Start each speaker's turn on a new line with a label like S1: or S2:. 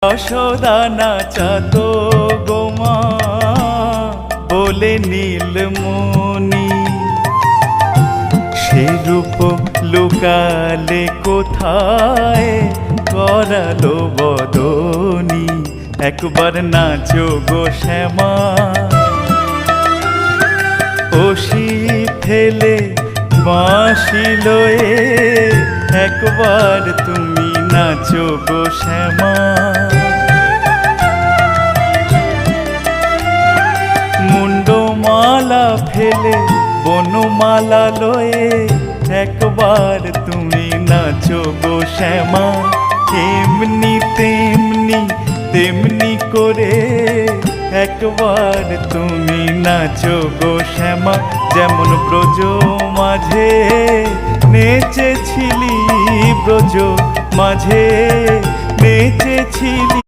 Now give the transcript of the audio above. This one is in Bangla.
S1: যশোদা নাচাতো গোমা বলে নীলমণি, সে রূপ লুকালে কোথায় করালো বদনি। একবার নাচো গো শ্যামা, অসি ফেলে বাঁশি লয়ে, একবার তুমি নাচো গো শ্যামা। মুন্ডমালা ফেলে বনমালা লয়ে, একবার তুমি নাচো গো শ্যামা। এমনি তেমনি তেমনি করে একবার তুমি নাচো গো শ্যামা। যেমন ব্রজ মাঝে নেচেছিলি, ব্রজ মাঝে নেচেছিলি।